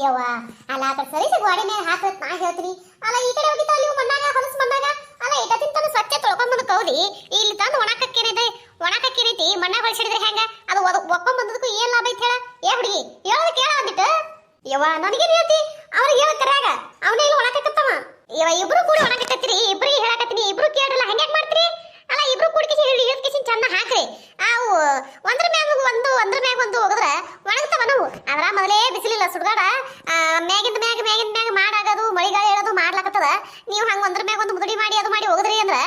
ಯವ್ವ ಅಲ್ಲ ಆ ಕಡೆ ಸರಿಸಿ ಗೋಡೆ ಮೇಲೆ ಹಾಕತ್ ನಾ ಹೇಳ್ತೀನಿ. ಅಲ್ಲ ಈ ಕಡೆ ಹೋಗಿತ್ತ ನೀವು ಮಣ್ಣಾಗ ಹೊಲಸ್ ಮಣ್ಣಾಗ ಅಲ್ಲ ಇಟ ತಿಂತಾನು ಸ್ವಚ್ಛ ತೊಳ್ಕೊಂಡ್ ಕೌದಿ ಇಲ್ಲಿ ತಂದು ಒಣಕಕ್ಕೇನೈತಿ ಮಣ್ಣಾಗ ಹೊಲಿಸಿದ್ರೆ ಹೆಂಗ ಅದು ಒಕ್ಕೊಂಡ್ ಬಂದದಕ್ಕೂ ಏನ್ ಲಾಭ ಐತಿ ಹೇಳ. ಏ ಹುಡುಗಿ ಹೇಳೋದು ಕೇಳ ಅಂದಿಟ್ಟು ಯವ್ವ ನನಗೇನು ಹೇಳ್ತಿ ಅವ್ರಿಗೆ ಹೇಳಕ್ಕರಾಗ ಅವನೇ ಇಲ್ಲಿ ಒಣಕತ್ತವ. ಯವ್ವ ಇಬ್ರು ಕೂಡಿ ಒಣಕತ್ತೀರಿ, ಇಬ್ರಿಗೆ ಹೇಳಕತ್ತೀನಿ, ಇಬ್ರು ಕೇಳಲ್ಲ ಹಂಗ್ಯಾಕ್ ಮಾಡ್ತೀರಿ? ಅಲ್ಲ ಇಬ್ರು ಕೂಡಿಕಿಸಿ ಇಳಿದ್ಕಿಸಿ ಚಂದ ಹಾಕ್ರಿ. ಅವು ಒಂದ್ರ ಮ್ಯಾಗ ಒಂದು ಹೋಗದ್ರ ಒಣಗ್ತಾವ ನಾವು. ಅದ್ರ ಮೊದಲೇ ಬಿಸಿಲಿಲ್ಲ ಸುಡ್ಗಾಡ ಮ್ಯಾಗಿಂದ ಮ್ಯಾಗ ಮಾಡಾಗದು ಮಳಿಗಾಲ ಹೇಳೋದು ಮಾಡ್ಲಾಕತ್ತದ. ನೀವು ಹಂಗ ಒಂದ್ರ ಮ್ಯಾಗ ಒಂದು ಮುದುಡಿ ಮಾಡಿ ಅದು ಮಾಡಿ ಹೋಗದ್ರಿ ಅಂದ್ರ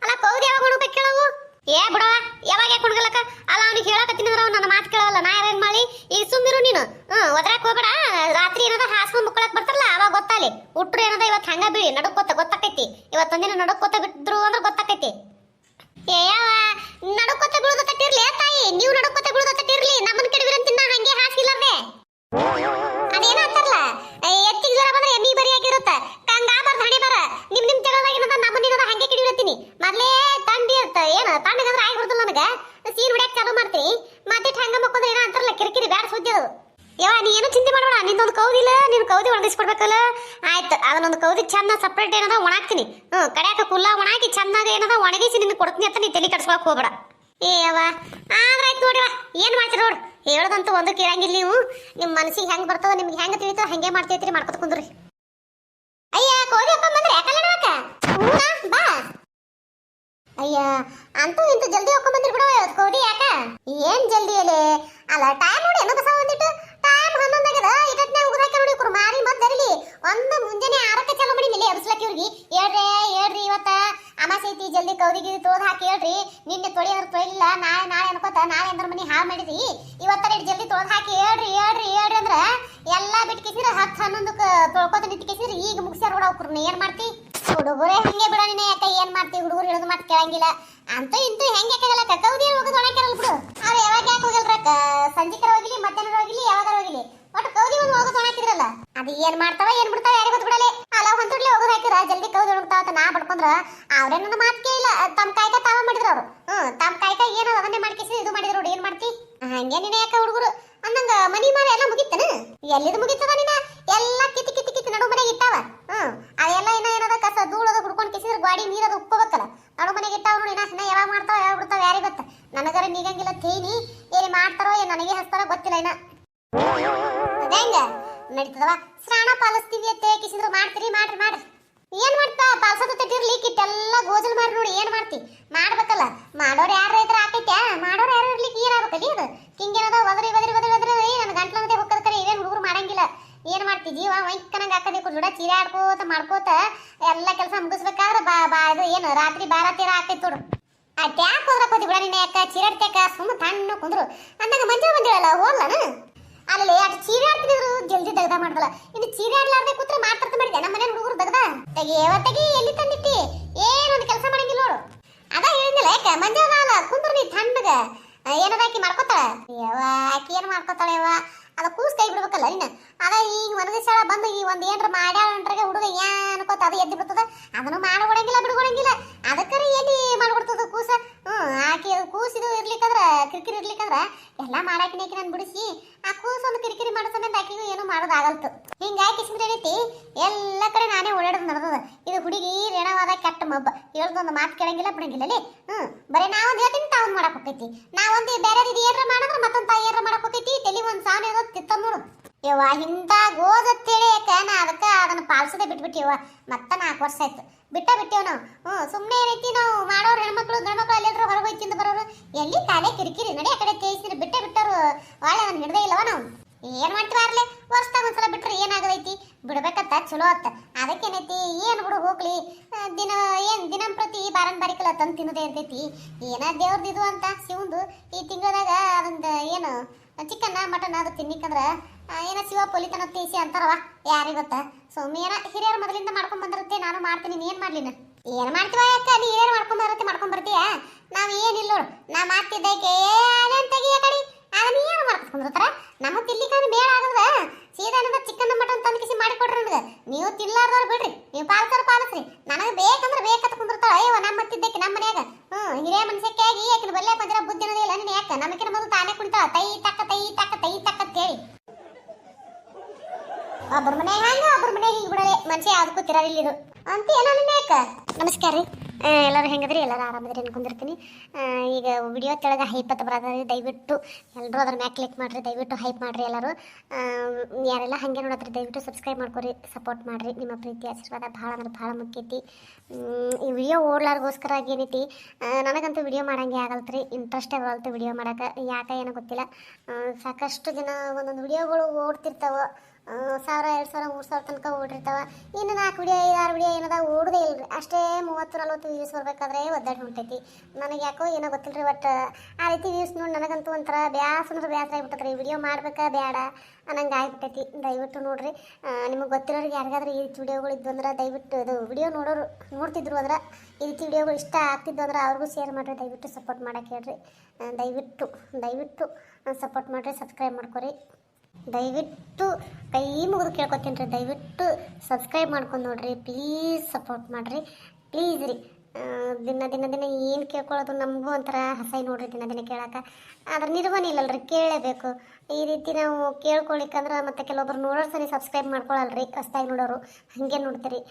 ಅಲ್ಲ ಕೌದಿ ಯಾವಾಗ ಉಣ್ಬೇಕು ಕೇಳವು? ಏ ಬಿಡವ ಯಾವಾಗ ಯಾಕೆ ಉಣ್ಗಲಕ್ಕ? ಅಲ್ಲ ಅವ್ನಿಗೆ ಹೇಳಕತ್ತೀನಿ ಅಂದ್ರೆ ನನ್ನ ಮಾತು ಕೇಳಲ್ಲ. ನಾ ಯಾರೇನ್ ಮಾಡಿ ಈಗ ಸುಮ್ಮಿರು ನೀನು. ಒದ್ರಾಕ್ ಹೋಗ್ಬೇಡ. ರಾತ್ರಿ ಏನದ ಹಾಸ್ಕೊಂಡ್ ಮುಕ್ಕಳಕ್ ಬರ್ತಾರಲ್ಲ ಅವಾಗ ಗೊತ್ತಾಲಿ. ಉಟ್ರು ಏನದ ಇವತ್ತು ಹಂಗ ಬೀಳಿ ಗೊತ್ತಾಕೈತಿ. ಇವತ್ತೊಂದಿನ ನಡುಕೋತ ಬಿದ್ರು ಅಂದ್ರೆ ಗೊತ್ತಾಕೈತಿ. ಏ ನಡುಕೋತ ಬೀಳುದತ್ತಿರ್ಲಿ ತಾಯಿ, ನೀವು ನಡುಕೋತ ಬೀಳುದತ್ತಿರ್ಲಿ. ನಮ್ಮನ್ ಕೆಡವಿರಂತಿನ ಹಂಗೆ ಹಾಸಿಲ್ಲದೆ ಅದೇನ ಅಂತಾರಲ್ಲ ಎತ್ತಿಗೆ ಜ್ವರ ಬಂದ್ರೆ ಎಮ್ಮಿ ಬರಿ ಆಗಿರುತ್ತ ಕಂಗಾಬಾರ್ದು ಹಣೆ ಬರ. ನಿಮ್ ತೆಗಳದಾಗಿನದ ನಮ್ಮನ್ನಿನದ ಹಂಗೆ ಕೆಡವಿರತ್ತೀನಿ. ಮೊದ್ಲೇ ತಂಡಿ ಇರ್ತ ಏನ ತಣ್ಣಗಂದ್ರೆ ಆಗಿ ಬಿಡ್ತಲ್ಲ ನನಗ ಸೀನ್ ಹೊಡ್ಯಾಕ್ ಚಾಲು ಮಾಡ್ತೀನಿ. ಮತ್ತೆ ಹಂಗ ಮಕ್ಕೊಂದ್ರೆ ಏನ ಅಂತಾರಲ್ಲ ಕಿರಿಕಿರಿ ಬ್ಯಾಡ ಸುದ್ದಿ ಅದು. ಯವ್ವ ನೀ ಏನು ಚಿಂತೆ ಮಾಡಬೇಡ. ನಿಂದೊಂದು ಕೌದಿಲ್ಲ, ನೀನು ಕೌದಿ ಒಣಗಿಸ್ಕೊಡ್ಬೇಕಲ್ಲ. ಆಯ್ತು ಅದನ್ನೊಂದು ಕೌದಿ ಚಂದ ಸಪ್ರೇಟ್ ಏನದ ಒಣಾಕ್ತೀನಿ. ಕಡ್ಯಾಕ ಕುಲ್ಲ ಒಣಾಕಿ ಚಂದಾಗ ಏನದ ಒಣಗಿಸಿ ನಿನ್ನ ಕೊಡ್ತೀನಿ ಅಂತ ನೀ ತಲೆ ಕಟ್ಸ್ಕೊಳಕ್ ಹೋಗ್ಬೇಡ. ಏ ಯವ್ವ ಆದ್ರಾಯ್ತು ನೋಡಿವ ಏನ್ ಮಾಡ್ತೀರಿ ನೋಡು. ಹೇಳೋದಂತೂ ಒಂದು ಕೇಳಂಗಿಲ್ಲ ನೀವು. ನಿಮ್ಮ ಮನಸ್ಸಿಗೆ ಹೆಂಗ್ ಬರ್ತದ ನಿಮ್ಗೆ ಹೆಂಗ ತಿಳಿತೋ ಹಂಗೆ ಮಾಡ್ತೈತ್ರಿ, ಮಾಡ್ಕೊತ ಕುಂದ್ರಿ. ಅಯ್ಯ ಕೌದಿ ಹಾಕೊಂಡ್ ಬಂದ್ರೆ ಯಾಕಲ್ಲ ಬಾ. ಅಯ್ಯ ಅಂತೂ ಇಂತೂ ಜಲ್ದಿ ಹಾಕೊಂಡ್ ಬಂದ್ರಿ ಬಿಡವ ಕೌದಿ. ಯಾಕ ಏನ್ ಜಲ್ದಿ ಅಲೆ ಅಲ್ಲ ಟೈಮ್ ನೋಡಿ ಏನು ಬಸ ಒಂದಿಟ್ಟು ಟೈಮ್ 11 ಆಗ್ಯದ. ಇಟಟ್ನೆ ಉಗ್ರಾಕ ನೋಡಿ ಕುರು ಮಾರಿ ಮದ್ದರಿಲಿ ಒಂದು ಮುಂಜಾನೆ 6ಕ್ಕೆ ಚಾಲು ಮಾಡಿ ನಿಲ್ಲಿ ಎಬ್ಸ್ಲಕ್ಕೆ ಇವ್ರಿಗೆ. ಹೇಳ್ರಿ ಇವತ್ತ ಅಮಾಸೆ ಐತಿ ಜಲ್ದಿ ಕೌದಿಗೆ ತೋದ್ ಹಾಕಿ ಹೇಳ್ರಿ. ನಿನ್ನೆ ತೊಳಿ ಅಂದ್ರೆ ತೊಳಿಲಿಲ್ಲ, ನಾಳೆ ಅನ್ಕೋತ ನಾಳೆ ಅಂದ್ರ ಮನಿ ಹಾಳು ಮಾಡಿದ್ರಿ. ಇವತ್ತರ ಜಲ್ದಿ ತೊಳ್ದು ಹಾಕಿ ಹೇಳ್ರಿ ಅಂದ್ರ ಎಲ್ಲಾ ಬಿಟ್ಕಿಸಿರ 10-11ಕ್ಕೆ ತೊಳ್ಕೊತ ನಿಂತ್ಕಿಸಿರಿ. ಈಗ ಮುಗಿಸ್ಯಾರ ನೋಡ ಅವ್ರು. ಏನ್ ಮಾಡ್ತಿ ಹುಡುಗರೇ ಹಂಗೆ ಬಿಡ. ನೀನೆ ಯಾಕ ಏನ್ ಮಾಡ್ತಿ? ಹುಡುಗರು ಹೇಳೋದು ಮಾತು ಕೇಳಂಗಿಲ್ಲ. ಅಂತೂ ಇಂತೂ ಹೆಂಗೆ ಯಾಕಾಗಲ್ಲ ಕೌದಿ ಹೋಗೋದು ಒಣಕ್ಕಿರಲ್ಲ ಬಿಡು. ಅವ್ರು ಯಾವಾಗ ಯಾಕೆ ಹೋಗಲ್ರ ಸಂಜಿಕರ ಹೋಗಿಲಿ ಮಧ್ಯಾಹ್ನ ಹೋಗಿಲಿ ಯಾವಾಗಾರ ಹೋಗಿಲಿ ಒಟ್ಟು ಕೌದಿ ಒಂದು ಹೋಗೋದು ಒಣಕಿದ್ರಲ್ಲ. ಅದು ಏನ್ ಮಾಡ್ತಾವ ಏನ್ ಬಿಡ್ತಾವ ಯಾರಿಗೆ ಗೊತ್ತು ಬಿಡಲೆ. ಅಲ್ಲ ಹೊಂದುಡ್ಲಿ ಹೋಗೋದು ಹಾಕಿರ ಜಲ್ದಿ ಕೌದಿ ಒಣಗ್ತಾವ ನಾ ಬಡ್ಕೊಂಡ್ರ ಅವ್ರೇ ನನ್ನ ಮಾತು ಕೇಳಿಲ್ಲ. ತಮ್ಮ ಕಾಯ್ಕ ತಾವ ಮಾಡಿದ್ರು ಅವ್ರು. ತಮ್ಮ ಕಾಯ್ಕ ಏನೋ ಅದನ್ನೇ ಮಾಡ್ಕಿಸಿ ಇದು ಮಾಡಿದ್ರು ನೋಡಿ. ಏನ್ ಮಾಡ್ತಿ ಹಂಗೆ ನೀನೆ ಯಾಕ ಹುಡುಗರು ಅಂದಂಗ ಮನಿ ಮಾರ ಎಲ್ಲ ಮುಗಿತನ? ಎಲ್ಲಿದು ಮುಗಿತದ? ನೀನ ಎಲ್ಲ ಕಿತ್ತಿ ನಡು ಮನೆಗೆ ಇಟ್ಟಾವ. ಅದೆಲ್ಲ ಏನದ ಕಸ ಧೂಳದ ಹುಡ್ಕೊಂಡ್ ಕಿಸಿದ್ರ ಗಾಡಿ ನೀರದ ಉಪ್ಪಬೇಕಲ್ಲ ನಡು ಮನೆಗೆ ಇಟ್ಟಾವ ನೋಡಿ. ನಾ ಯಾವಾಗ ಮಾಡ್ತಾವ ಯಾವಾಗ ಬಿಡ್ತಾವ ಯಾರಿಗೆ ಗೊತ್ತ. ನನಗರ ನೀಗಂಗಿಲ್ಲ ತೇನಿ ಏನ್ ಮಾಡ್ತಾರೋ ಏನ್ ನನಗೆ ಹಸ್ತಾರೋ ಗೊತ್ತಿಲ್ಲ ಇನ್ನ. ಅದೇಂಗ ನಡೀತದವ ಸ್ನಾನ ಪಾಲಿಸ್ತೀವಿ ಅಂತ ಕಿಸಿದ್ರು ಮಾಡ್ತೀರಿ ಮಾಡ್ರಿ. ಏನ್ ಮಾಡ್ತಾ ಪಾಲ್ಸದ ತಟ್ಟಿರ್ಲಿ ಕಿಟ್ಟೆಲ್ಲ ಗೋಜಲ್ ಮಾರಿ ನೋಡಿ. ಏನ್ ಮಾಡ್ತಿ ಮಾಡ್ಬೇಕಲ್ಲ. ಮಾಡೋರು ಯಾರು ರೈತರ ಆಕೈತ್ಯಾ? ಮಾಡೋರು ಯಾರು ಇರ್ಲಿಕ್ಕೆ ಏನಾಗಬೇಕಲ್ಲಿ ಅದು ಹಿಂಗೇನದ ಒದರಿ ನನ್ನ ಗಂಟ್ಲಂದೇ ಹೋಗದ ಕರೆ. ಇವೇನ್ ಹುಡುಗರು ಮಾಡಂಗಿಲ್ಲ. ಏನ್ ಮಾಡ್ತಿ ಜೀವ ವೈಕನಂಗ ಹಾಕದೆ ಕುಡ ಚೀರ ಆಡ್ಕೋತ ಮಾಡ್ಕೋತ ಎಲ್ಲ ಕೆಲಸ ಮುಗಿಸ್ಬೇಕಾದ್ರೆ ಇದು ಏನು ರಾತ್ರಿ 12-13 ಆಕೈತಿ ನೋಡು. ಆ ಟ್ಯಾಕ್ ಹೋದ್ರಕ್ ಹೋದಿ ಬಿಡ. ನಿನ್ನ ಯಾಕ ಚೀರಾಡ್ತೇಕ ಸುಮ್ಮ ತಣ್ಣ ಕುಂದ್ರು ಅಂದಾಗ ಮಂಜ ಬಂದಿರಲ್ಲ ಹೋಗ್ಲನ ಅಲ್ಲಿ ಅಟ್ ಚೀರಾಡ್ತಿದ್ರು ಜಲ್ದಿ ದಗದ ಮಾಡ್ದಲ್ಲ. ಇನ್ನು ಚೀರಾಡ್ಲಾರ್ದೆ ಕೂತ್ರೆ ಮಾತಾಡ್ತ ಮಾಡಿದ್ದೆ ನಮ್ಮ ಮನೆ ಹುಡುಗರು ದಗದ ತೆಗಿ ಎಲ್ಲಿ ತಂದಿಟ್ಟಿ ಏನೊಂದು ಕೆಲಸ ಮಾಡಂಗಿಲ್ಲ ನೋಡು. ಅದ ಹೇಳಿದ್ನಲ್ಲ ಯಾಕ ಮಂಜ ಅಲ್ಲ ಕುಂದ್ರು ನೀ ತಣ್ಣಗ ಏನದಾಕಿ ಮಾಡ್ಕೋತಾಳ. ಆಕಿ ಏನ್ ಮಾಡ್ಕೋತಾಳ ಯವ್ವ ಅದ ಕೂಸ್ ಕೈ ಬಿಡ್ಬೇಕಲ್ಲ ಇನ್ನ. ಅದ ಈಗ ಒಣಗಿಸಾಳ ಬಂದು ಈ ಒಂದ್ ಏನ್ರ ಮಾಡ್ಯಾಳ್ರೆ ಹುಡುಗ ಅನ್ಕೋತ ಅದು ಎದ್ದು ಬಿಡ್ತದ. ಅದನ್ನು ಮಾಡ್ಕೊಡಂಗಿಲ್ಲ ಬಿಡ್ಕೊಡಂಗಿಲ್ಲ. ಅದಕ್ಕರ ಎಲ್ಲಿ ಮಾಡ್ಬಿಡ್ತದ ಕೂಸ. ಆಕಿ ಕೂಸಿದು ಇರ್ಲಿಕ್ಕಂದ್ರ ಕಿರಿಕಿರಿ ಇರ್ಲಿಕ್ಕಂದ್ರ ಎಲ್ಲಾ ಮಾಡಾಕಿನೇಕಿ ನಾನು ಬಿಡಿಸಿ ಆ ಕೂಸ ಒಂದು ಕಿರಿಕಿರಿ ಮಾಡೋ ಸಮೇತ ಆಕಿಗೂ ಏನು ಮಾಡೋದಾಗಲ್ತು. ಹಿಂಗಾಗಿ ಕಿಸ್ಮಿರಿ ಏನೈತಿ ಎಲ್ಲ ಕಡೆ ನಾನೇ ಓಡಾಡೋದು ನಡೆದದ. ಇದು ಹುಡುಗಿ ರೇಣವಾದ ಕೆಟ್ಟ ಮಬ್ಬ. ಹೇಳ್ದೊಂದು ಮಾತು ಕೇಳಂಗಿಲ್ಲ ಬಿಡಂಗಿಲ್ಲ ಅಲ್ಲಿ. ಬರೀ ನಾವೊಂದು ಹೇಳ್ತೀನಿ ತಾವೊಂದು ಮಾಡಕ್ ಹೋಗೈತಿ. ನಾವೊಂದು ಬೇರೆ ಇದು ಏನ್ರ ಮಾಡಿದ್ರೆ ಮತ್ತೊಂದು ತಾಯಿ ಏನ್ರ ಮಾಡಕ್ ಹೋಗೈತಿ. ತಲೆ ಒಂದ್ ಸಾವನ್ ಏನೋ ತಿತ್ತ ನೋಡು ಯವ್ವ. ಇಂಥ ಗೋದತ್ತೇಳಿ ಯಾಕ ನಾ ಅದಕ್ಕೆ ಅದನ್ನ ಪಾಲಿಸದೆ ಬಿಟ್ಬಿಟ್ಟಿವ. ಮತ್ತೆ 4 ವರ್ಷ ಆಯ್ತು ಬಿಟ್ಟೇವ್ ನಾವು. ಸುಮ್ಮನೆ ಏನೈತಿ ನಾವು ಮಾಡೋರು ಹೆಣ್ಮಕ್ಳು ಗಂಡ್ಮಕ್ಳು ಅಲ್ಲೆಲ್ರ ಹೊರಗೆ ಹೋಗಿ ತಿಂದು ಬರೋರು ಎಲ್ಲಿ ಕಾಲೇ ಕಿರಿಕಿರಿ ನಡಿ ಆ ಕಡೆ ತೇಯಿಸಿದ್ರೆ ಬಿಟ್ಟರು ಒಳ್ಳೆ ಅದನ್ನ ಹಿಡ್ದೇ ಇಲ್ಲವ ನಾವು. ಏನ್ ಮಾಡ್ತೀವಿ ಅರ್ಲೆ ವರ್ಷದಾಗ ಒಂದ್ಸಲ ಬಿಟ್ರೆ ಏನಾಗದೈತಿ ಬಿಡ್ಬೇಕಂತ ಚಲೋ ಅತ್ತ. ಅದಕ್ಕೇನೈತಿ ಏನ್ ಬಿಡು ಹೋಗ್ಲಿ ದಿನಂಪ್ರತಿ ಬಾರನ್ ಬಾರಿಕಲ್ಲ ತಂದು ತಿನ್ನೋದೇ ಇರ್ತೈತಿ. ಏನ ದೇವ್ರದಿದು ಅಂತ ಶಿವಂದು ಈ ತಿಂಗಳದಾಗ ಅದೊಂದು ಏನು ಚಿಕನ್ ಮಟನ್ ಅದು ತಿನ್ನಿಕಂದ್ರ ಏನ ಶಿವ ಪೊಲಿತನ ತೀಸಿ ಅಂತಾರವ ಯಾರಿಗೆ ಗೊತ್ತ. ಸೌಮ್ಯನ ಹಿರಿಯರ ಮೊದಲಿಂದ ಮಾಡ್ಕೊಂಡ್ ಬಂದಿರುತ್ತೆ. ನಾನು ಮಾಡ್ತೀನಿ ನೀ ಏನ್ ಮಾಡ್ಲಿನ ಏನ್ ಮಾಡ್ತೀವ ಯಾಕ ನೀ ಹಿರಿಯರು ಮಾಡ್ಕೊಂಡ್ ಬರ್ತೀಯ. ನಾವ್ ಏನಿಲ್ಲ ನೋಡು ನಾ ಮಾಡ್ತಿದ್ದಕ್ಕೆ ಅದೇನ್ ತೆಗಿಯ ಕಡಿ ಅದನ್ನ ಏನು ಮಾಡ್ಕೊಂಡ್ಬಿಡ್ತಾರ. ನಮ್ಮ ತಿನ್ಲಿಕ್ಕೆ ಮೇಳ ಆಗದ ಸೀದಾನದ ಚಿಕನ್ ಮಟನ್ ತಂದು ಮಾಡಿ ಕೊಡ್ರಿ ನನಗೆ. ನೀವು ತಿನ್ಲಾರ್ದವ್ರು ಬಿಡ್ರಿ, ನೀವು ಪಾಲಿಸ್ರಿ. ನನಗೆ ಬೇಕಂದ್ರೆ ಬೇಕಂತ ಕುಂದಿರ್ತಾಳ. ಅಯ್ಯವ ನಮ್ಮ ಮತ್ತಿದ್ದಕ್ಕೆ ನಮ್ಮ ಮನ್ಯಾಗ ಹಿರಿಯ ಮನುಷ್ಯಕ್ಕೆ ಆಗಿ ಯಾಕೆ ಬಲ್ಲೆ ಬಂದಿರೋ ಬುದ್ಧಿ ಅನ್ನೋದಿಲ್ಲ. ನೀನು ಯಾಕೆ ನಮಕಿನ ಮೊದಲು ತಾನೇ ಕುಣಿತಾಳ ತೈ ತಕ್ಕ ಅಂತ ಹೇಳಿ. ಒಬ್ಬರ ಮನೆ ಹಂಗ ಒಬ್ಬರ ಮನೆ ಹಿಂಗ್ ಬಿಡಲೆ ಮನುಷ್ಯ ಯಾವ್ದಕ್ಕೂ ತಿರಾರಿಲ್ಲಿರು ಅಂತ ಏನೋ ನಿನ್ನೇಕ. ನಮಸ್ಕಾರ ರೀ, ಎಲ್ಲರೂ ಹೆಂಗದ್ರಿ? ಎಲ್ಲರೂ ಆರಾಮದ್ರಿ ಅನ್ಕೊಂಡಿರ್ತೀನಿ. ಈಗ ವಿಡಿಯೋ ತೆಳಗ ಹೈಪ್ ಅಂತ ಬರೋದ್ರಿ, ದಯವಿಟ್ಟು ಎಲ್ಲರೂ ಅದ್ರ ಮ್ಯಾಕ್ ಕ್ಲಿಕ್ ಮಾಡ್ರಿ, ದಯವಿಟ್ಟು ಹೈಪ್ ಮಾಡ್ರಿ. ಎಲ್ಲರೂ ಯಾರೆಲ್ಲ ಹಾಗೆ ನೋಡತ್ರಿ ದಯವಿಟ್ಟು ಸಬ್ಸ್ಕ್ರೈಬ್ ಮಾಡ್ಕೊರಿ, ಸಪೋರ್ಟ್ ಮಾಡ್ರಿ. ನಿಮ್ಮ ಪ್ರೀತಿ ಆಶೀರ್ವಾದ ಭಾಳ ಅಂದ್ರೆ ಭಾಳ ಮುಖ್ಯ ಐತಿ. ಈ ವಿಡಿಯೋ ಓಡ್ಲಾರ್ಗೋಸ್ಕರ ಏನೈತಿ, ನನಗಂತೂ ವಿಡಿಯೋ ಮಾಡಂಗೆ ಆಗಲ್ತ್ರಿ, ಇಂಟ್ರೆಸ್ಟೇ ಬರಲ್ತು ವಿಡಿಯೋ ಮಾಡೋಕೆ. ಯಾಕೆ ಏನೋ ಗೊತ್ತಿಲ್ಲ. ಸಾಕಷ್ಟು ದಿನ ಒಂದೊಂದು ವಿಡಿಯೋಗಳು ಓಡ್ತಿರ್ತಾವ, 1000, 2000, 3000 ತನಕ ಓಡಿರ್ತಾವ. ಇನ್ನು 4 ವಿಡಿಯೋ 5-6 ವಿಡಿಯೋ ಏನದ ಓಡೋದೇ ಇಲ್ರಿ. ಅಷ್ಟೇ 30-40 ವ್ಯೂಸ್ ಬರ್ಬೇಕಾದ್ರೆ ಒದ್ದಾಡಿ ಹೊಂಟೈತಿ. ನನಗೆ ಯಾಕೋ ಏನೋ ಗೊತ್ತಿಲ್ಲ ರೀ. ಬಟ್ ಆ ರೀತಿ ವ್ಯೂಸ್ ನೋಡಿ ನನಗಂತೂ ಒಂಥರ ಬೇಸರ ಆಗಿಬಿಟ್ಟತ್ರಿ. ವಿಡಿಯೋ ಮಾಡ್ಬೇಕಾ ಬೇಡ ಅನ್ನಂಗೆ ಆಗಿಬಿಟ್ಟೈತಿ. ದಯವಿಟ್ಟು ನೋಡ್ರಿ. ನಿಮಗೆ ಗೊತ್ತಿರೋರಿಗೆ ಯಾರಿಗಾದ್ರೂ ಈ ರೀತಿ ವಿಡಿಯೋಗಳು ಇದ್ದು ಅಂದ್ರೆ ದಯವಿಟ್ಟು ಇದು ವಿಡಿಯೋ ನೋಡ್ತಿದ್ರು ಅಂದ್ರೆ ಈ ರೀತಿ ವಿಡಿಯೋಗಳು ಇಷ್ಟ ಆಗ್ತಿದ್ದು ಅಂದ್ರೆ ಅವ್ರಿಗೂ ಶೇರ್ ಮಾಡಿರಿ. ದಯವಿಟ್ಟು ಸಪೋರ್ಟ್ ಮಾಡೋಕೆ ಹೇಳ್ರಿ. ದಯವಿಟ್ಟು ಸಪೋರ್ಟ್ ಮಾಡಿರಿ, ಸಬ್ಸ್ಕ್ರೈಬ್ ಮಾಡ್ಕೊರಿ. ದಯವಿಟ್ಟು ಕೈ ಮುಗಿದು ಕೇಳ್ಕೊತೀನಿ ರೀ, ದಯವಿಟ್ಟು ಸಬ್ಸ್ಕ್ರೈಬ್ ಮಾಡ್ಕೊಂಡು ನೋಡ್ರಿ. ಪ್ಲೀಸ್ ಸಪೋರ್ಟ್ ಮಾಡಿರಿ, ಪ್ಲೀಸ್ ರೀ. ದಿನ ಏನು ಕೇಳ್ಕೊಳ್ಳೋದು ನಮಗೂ ಒಂಥರ ಹಸೈ ನೋಡ್ರಿ ದಿನ ಕೇಳಕ್ಕೆ. ಆದ್ರೆ ನಿರ್ವಹಣೆ ಇಲ್ಲಲ್ರಿ, ಕೇಳಲೇಬೇಕು. ಈ ರೀತಿ ನಾವು ಕೇಳ್ಕೊಳಿಕ್ಕಂದ್ರೆ ಮತ್ತೆ ಕೆಲವೊಬ್ರು ನೋಡೋರು ಸರಿ ಸಬ್ಸ್ಕ್ರೈಬ್ ಮಾಡ್ಕೊಳ್ಳಲ್ರಿ, ಹೊಸ್ದಾಗಿ ನೋಡೋರು ಹಾಗೆ ನೋಡ್ತೀರಿ.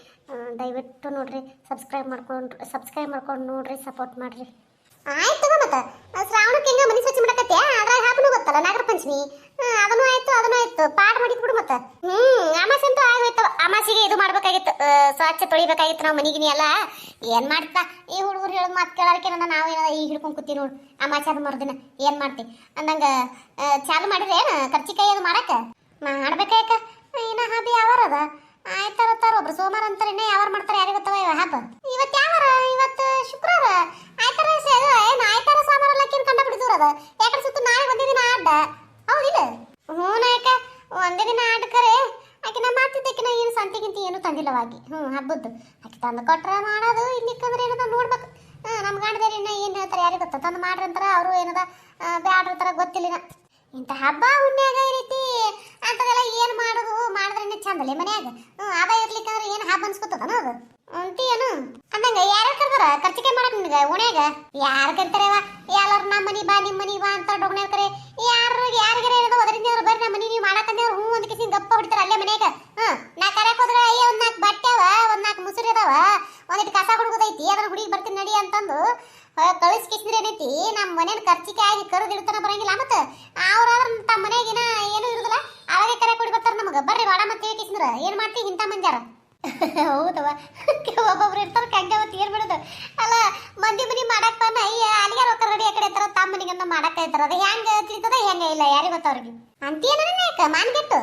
ದಯವಿಟ್ಟು ನೋಡ್ರಿ, ಸಬ್ಸ್ಕ್ರೈಬ್ ಮಾಡ್ಕೊಂಡು ನೋಡ್ರಿ, ಸಪೋರ್ಟ್ ಮಾಡಿರಿ. ಆಯ್ತು ಮತ್ತೆ ಶ್ರಾವಣಕ್ಕೆ ಹೆಂಗ ಮನೆ ಸ್ವಚ್ಛ ಮಾಡಕತ್ತೆ, ಅದ್ರಾಗ ಹಬ್ಬನು ಗೊತ್ತಲ್ಲ ನಾಗರ ಪಂಚಮಿ. ಅದನ್ನು ಆಯ್ತು ಪಾಠ ಮಾಡಿದ್ ಬಿಡು ಮತ್ತೆ. ಅಮಾಸೆ ಅಂತೂ ಆಗೋಯ್ತು. ಅಮಾಸಿಗೆ ಇದು ಮಾಡ್ಬೇಕಾಗಿತ್ತು, ಸ್ವಚ್ಛ ತೊಳಿಬೇಕಾಗಿತ್ತು ನಾವು ಮನಿಗಿನಿ ಎಲ್ಲ. ಏನ್ ಮಾಡ್ತಾ ಈ ಹುಡುಗರು ಹೇಳೋದು ಮಾತು ಕೇಳೋದಕ್ಕೆ ನಾವೇನ ಈಗ ಹಿಡ್ಕೊಂಡು ಕೂತೀವಿ ನೋಡು. ಅಮಾಸೆ ಅದು ಮರುದಿನ ಏನ್ ಮಾಡ್ತಿ ಅಂದಂಗ ಚಾಲು ಮಾಡಿದ್ರೆ ಏನು ಕರ್ಚಿಕಾಯಿ ಅದು ಮಾಡಕ್ಕ ಮಾಡ್ಬೇಕಾಯಕ. ಇನ್ನ ಹಬ್ಬ ಯಾವಾರ ಅದ? ಆಯ್ತಾರ ಒಬ್ರು ಸೋಮವಾರ ಅಂತಾರೆ, ಇನ್ನ ಯಾವಾರ ಮಾಡ್ತಾರೆ ಯಾರಿಗೆ ಗೊತ್ತವ ಹಬ್ಬ. ಇವತ್ತು ಯಾವಾರ? ಇವತ್ತು ಶುಕ್ರವಾರ. ಆಯ್ತಾರ ಏನು ಆಯ್ತಾರ ಸೋಮವಾರ ಎಲ್ಲಕ್ಕಿನ್ ಕಂಡ ಬಿಡಿದೂರ ಅದ. ಯಾಕಂದ್ರೆ ಸುತ್ತ ನಾಳೆ ಒಂದೇ ದಿನ ಆಡ್ಡ ಹೌದಿಲ್ಲ? ಹ್ಞೂ ನಾಯಕ ಒಂದೇ ದಿನ ಆಡ್ಕರೆ ಆಕೆ ನಾ ಮಾಡ್ತಿದ್ದಕ್ಕಿನ ಏನು ಸಂತಿಗಿಂತ ಏನು ತಂದಿಲ್ಲವಾಗಿ. ಹಬ್ಬದ್ದು ಆಕೆ ತಂದು ಕೊಟ್ರ ಮಾಡೋದು. ಇಲ್ಲಿಕ್ಕಂದ್ರೆ ಏನದ ನೋಡ್ಬೇಕು. ನಮ್ಮ ಗಂಡದೇರಿ ಇನ್ನ ಏನು ಹೇಳ್ತಾರೆ ಯಾರಿಗೆ ಗೊತ್ತ. ತಂದು ಮಾಡ್ರಿ ಅಂತಾರ, ಅವರು ಏನದ ಬ್ಯಾಡ್ರ ಗೊತ್ತಿಲ್ಲ. ಇಂಥ ಹಬ್ಬ ಹುಣ್ಣ್ಯಾಗ ಈ ರೀತಿ ಅಂತದೆಲ್ಲ ಏನು ಮಾಡೋದು ಮಾಡಿದ್ರೆ ಚಂದಲ್ಲ ಮನ್ಯಾಗ. ಅದ ಇರ್ಲಿಕ್ಕಂದ್ರೆ ಏನು ಹಬ್ಬ ಅನ್ಸ್ಕೊತದನ ಅದು ಅಂತೀಯನು ಅಂದಂಗ. ಯಾರು ಕರ್ದಾರ ಕರ್ಚಿಕಾಯಿ ಮಾಡಕ್ ನಿನ್ಗ ಓಣ್ಯಾಗ? ಯಾರು ಕರಿತಾರವ? ಎಲ್ಲಾರು ನಮ್ಮ ಮನಿ ಬಾ ನಿಮ್ಮ ಮನಿ ಬಾ ಅಂತ ಡೊಗ್ನ ಕರೆ. ಯಾರಿಗಾರ ಏನದ ಒದರಿಂದ ಬರ್ರಿ ನಮ್ಮ ಮನಿ ನೀವು ಮಾಡಕಂದೇವ್ರು ಹ್ಞೂ ಒಂದ್ ಕಿಸಿನ ಗಪ್ಪ ಹೊಡಿತಾರ ಅಲ್ಲೇ ಮನ್ಯಾಗ. ನಾ ಕರ್ಯಾಕ್ ಹೋದ್ರೆ ಅಯ್ಯ ಒಂದ್ 4 ಬಟ್ಟೆ ಅವ, ಒಂದ್ 4 ಮುಸುರಿ ಅದಾವ, ಒಂದಿಟ್ಟು ಕಸ ಹುಡುಗದೈತಿ, ಅದನ್ನ ಹುಡುಗಿ ಬರ್ತೀನಿ ನಡಿ ಅಂತಂದು ಕಳಿಸ್ಕಿಸಿದ್ರೆ ಏನೈತಿ ನಮ್ಮ ಮನೇನ ಕರ್ಚಿಕಾಯಿ ಕರೆದು ಇಡ್ತಾನ ಬರಂಗಿಲ್ಲ. ಮತ್ತೆ ಅವ್ರಾದ್ರ ತಮ್ಮ ಮನೆಯಾಗಿನ ಏನು ಇರುದಿಲ್ಲ, ಅವಾಗೆ ಕರೆ ಕೊಡಿ ಬರ್ತಾರ ನಮಗ. ಬರ್ರಿ ವಾಡ ಮತ್ತೆ ಕಿಸಿದ್ರ ಏನ್ ಮಾಡ್ತಿ ಇಂಥ ಮಂಜಾರ. ಹೌದವ, ಒಬ್ಬೊಬ್ರು ಇರ್ತಾರ ಕಂಗವತ್ತು ಏನ್ ಮಾಡೋದು ಅಲ್ಲ. ಮಂದಿ ಮನಿ ಮಾಡಕ್ ಬಂದ ಅಯ್ಯ ಅಲ್ಲಿಗೆ ರೊಕ್ಕ ರೆಡಿ ಆ ಕಡೆ ಇರ್ತಾರ, ತಮ್ಮ ಮನಿಗನ್ನ ಮಾಡಕ್ ಇರ್ತಾರ. ಅದು ಹೆಂಗ ತಿಳ್ತದ ಹೆಂಗ ಇಲ್ಲ ಯಾರಿಗೆ ಗೊತ್ತವ್ರಿಗೆ. ಅಂತೇನ ಮಾನ್ಗೆಟ್ಟು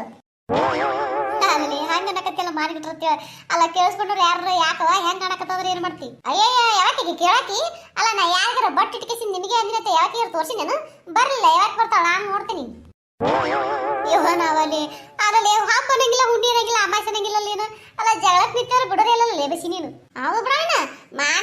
ಅಲ್ಲಿ ಹಂಗ ಅನ್ನಕತ್ತಿಲ್ಲ ಮಾರಿಬಿಟ್ಟಿರ್ತೀವ ಅಲ್ಲ. ಕೇಳಿಸ್ಕೊಂಡ್ರೆ ಯಾರ ಯಾಕವ ಹೆಂಗ ಅನ್ನಕತ್ತಂದ್ರೆ ಏನ್ ಮಾಡ್ತಿ? ಅಯ್ಯಯ್ಯ ಯಾವಾಕಿಗೆ ಕೇಳಾಕಿ ಅಲ್ಲ. ನಾ ಯಾರಿಗಾರ ಬಟ್ ಇಟ್ಕೇಸಿ ನಿನಗೆ ಅಂದಿನತ್ತೆ ಯಾಕೆ ತೋರ್ಸಿನೇನು? ಬರ್ಲಿಲ್ಲ ಯಾಕೆ ಬರ್ತಾಳ ನಾನು ನೋಡ್ತೀನಿ. ನಾವಲ್ಲಿ ಅದ್ರಲ್ಲಿ ಹಬ್ಬ ಅನ್ನಂಗಿಲ್ಲ, ಹುಂಡಿ ಅನ್ನಂಗಿಲ್ಲ, ಅಮಾಸೆ ಅನ್ನಂಗಿಲ್ಲ. ಏನು ಅಲ್ಲ ಜಗಳಕ್ಕೆ ನಿಂತಾರ ಬಿಡೋದೇ ಇಲ್ಲ ಲೇಬಸಿ ನೀನು. ಹೌದು ಬ್ರಾಣ ಮಾನ